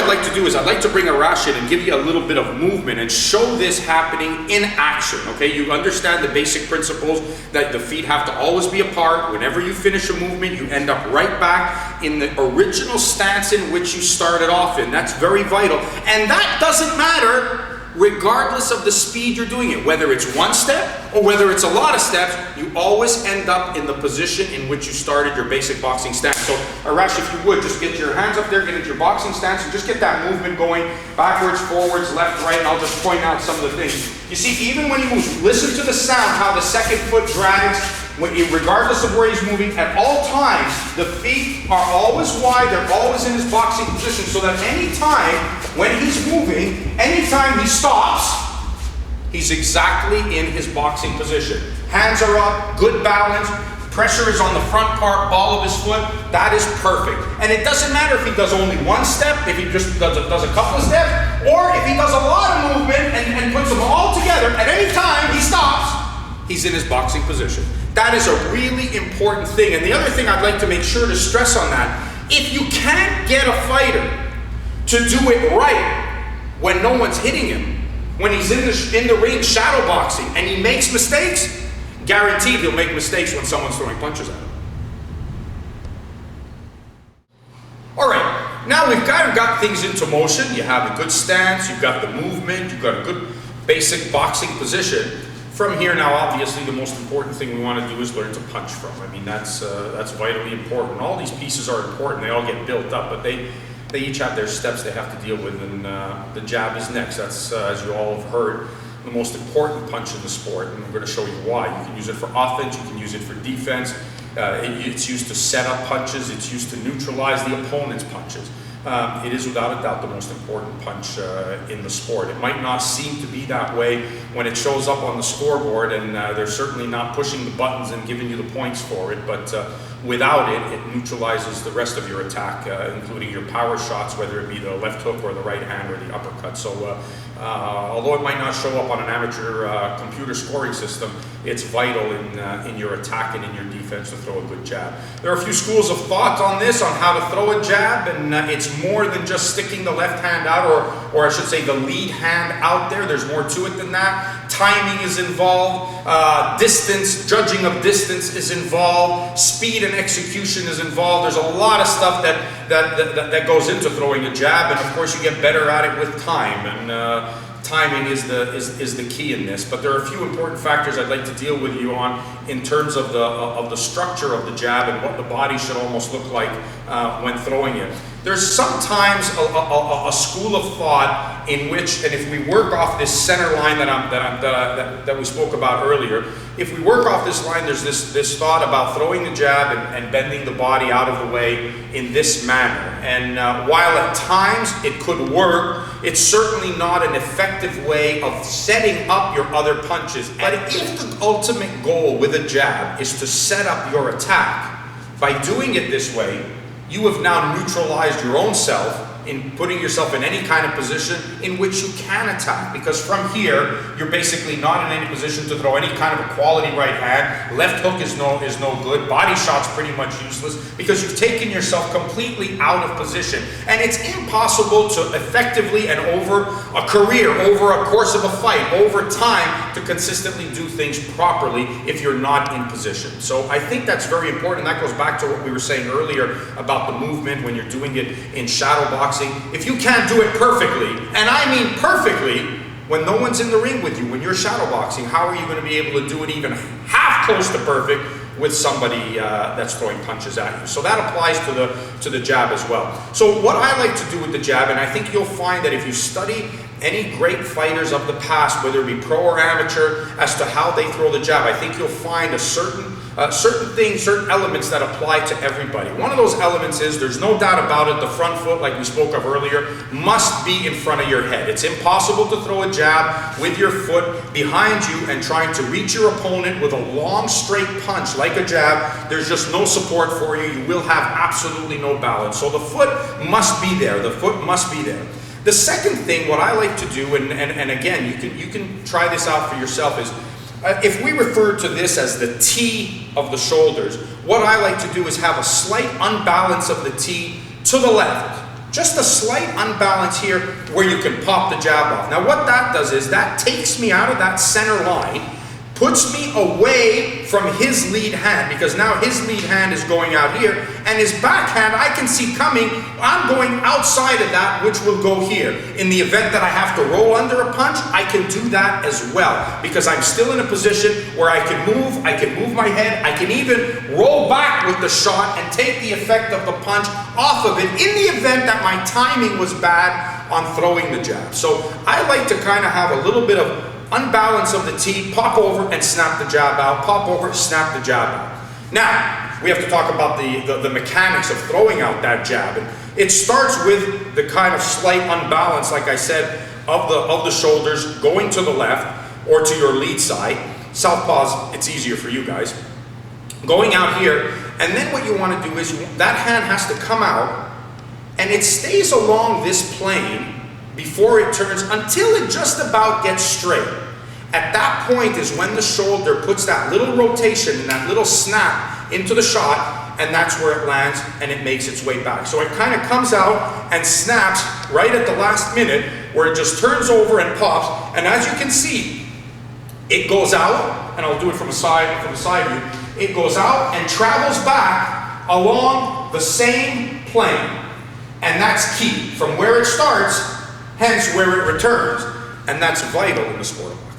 I'd like to do is I'd like to bring Arash in and give you a little bit of movement and show this happening in action, okay? You understand the basic principles that the feet have to always be apart. Whenever you finish a movement, you end up right back in the original stance in which you started off in. That's very vital. And that doesn't matter regardless of the speed you're doing it. Whether it's one step or whether it's a lot of steps, you always end up in the position in which you started your basic boxing stance. So Arash, if you would, just get your hands up there, get into your boxing stance, and just get that movement going, backwards, forwards, left, right, and I'll just point out some of the things. You see, even when he moves, listen to the sound, how the second foot drags, regardless of where he's moving. At all times, the feet are always wide, they're always in his boxing position, so that any time when he's moving, anytime he stops, he's exactly in his boxing position. Hands are up, good balance, pressure is on the front part, ball of his foot. That is perfect. And it doesn't matter if he does only one step, if he just does a couple of steps, or if he does a lot of movement and puts them all together. At any time he stops, he's in his boxing position. That is a really important thing. And the other thing I'd like to make sure to stress on that, if you can't get a fighter to do it right when no one's hitting him, when he's in the ring shadow boxing and he makes mistakes, guaranteed he'll make mistakes when someone's throwing punches at him. All right, now we've kind of got things into motion. You have a good stance, you've got the movement, you've got a good basic boxing position. From here now, obviously, the most important thing we want to do is learn to punch from. I mean, that's vitally important. All these pieces are important. They all get built up, but they each have their steps they have to deal with, and the jab is next. That's, as you all have heard, the most important punch in the sport, and I'm going to show you why. You can use it for offense, you can use it for defense. It's used to set up punches, it's used to neutralize the opponent's punches. It is without a doubt the most important punch in the sport. It might not seem to be that way when it shows up on the scoreboard, and they're certainly not pushing the buttons and giving you the points for it, but without it, it neutralizes the rest of your attack, including your power shots, whether it be the left hook or the right hand or the uppercut. So although it might not show up on an amateur computer scoring system, it's vital in your attack and in your defense to throw a good jab. There are a few schools of thought on this, on how to throw a jab, and it's more than just sticking the left hand out, or I should say the lead hand out there. There's more to it than that. Timing is involved, distance, judging of distance is involved, speed and execution is involved. There's a lot of stuff that goes into throwing a jab, and of course you get better at it with time, and timing is the key in this. But there are a few important factors I'd like to deal with you on in terms of the structure of the jab and what the body should almost look like when throwing it. There's sometimes a school of thought in which, and if we work off this center line that we spoke about earlier, if we work off this line, there's this thought about throwing the jab and bending the body out of the way in this manner. And while at times it could work, it's certainly not an effective way of setting up your other punches. But if the ultimate goal with a jab is to set up your attack, by doing it this way, you have now neutralized your own self in putting yourself in any kind of position in which you can attack. Because from here, you're basically not in any position to throw any kind of a quality right hand. Left hook is no good. Body shot's pretty much useless because you've taken yourself completely out of position. And it's impossible to effectively and over a career, over a course of a fight, over time, to consistently do things properly if you're not in position. So I think that's very important. That goes back to what we were saying earlier about the movement when you're doing it in shadow boxing. If you can't do it perfectly, and I mean perfectly, when no one's in the ring with you, when you're shadow boxing, how are you going to be able to do it even half close to perfect with somebody that's throwing punches at you? So that applies to the jab as well. So what I like to do with the jab, and I think you'll find that if you study any great fighters of the past, whether it be pro or amateur, as to how they throw the jab, I think you'll find certain things, certain elements that apply to everybody. One of those elements is, there's no doubt about it, the front foot, like we spoke of earlier, must be in front of your head. It's impossible to throw a jab with your foot behind you and trying to reach your opponent with a long, straight punch like a jab. There's just no support for you. You will have absolutely no balance. So the foot must be there. The foot must be there. The second thing, what I like to do, and again, you can try this out for yourself, is if we refer to this as the T of the shoulders, what I like to do is have a slight unbalance of the T to the left. Just a slight unbalance here where you can pop the jab off. Now what that does is that takes me out of that center line, puts me away from his lead hand, because now his lead hand is going out here, and his backhand I can see coming. I'm going outside of that, which will go here. In the event that I have to roll under a punch, I can do that as well, because I'm still in a position where I can move my head, I can even roll back with the shot and take the effect of the punch off of it in the event that my timing was bad on throwing the jab. So I like to kind of have a little bit of unbalance of the tee, pop over and snap the jab out, pop over, snap the jab out. Now, we have to talk about the mechanics of throwing out that jab. And it starts with the kind of slight unbalance, like I said, of the shoulders going to the left or to your lead side. Southpaws, it's easier for you guys. Going out here, and then what you want to do is that hand has to come out and it stays along this plane before it turns until it just about gets straight. At that point is when the shoulder puts that little rotation and that little snap into the shot, and that's where it lands and it makes its way back. So it kind of comes out and snaps right at the last minute where it just turns over and pops, and as you can see, it goes out, and I'll do it from the side view, it goes out and travels back along the same plane. And that's key, from where it starts, hence where it returns. And that's vital in the sport of life.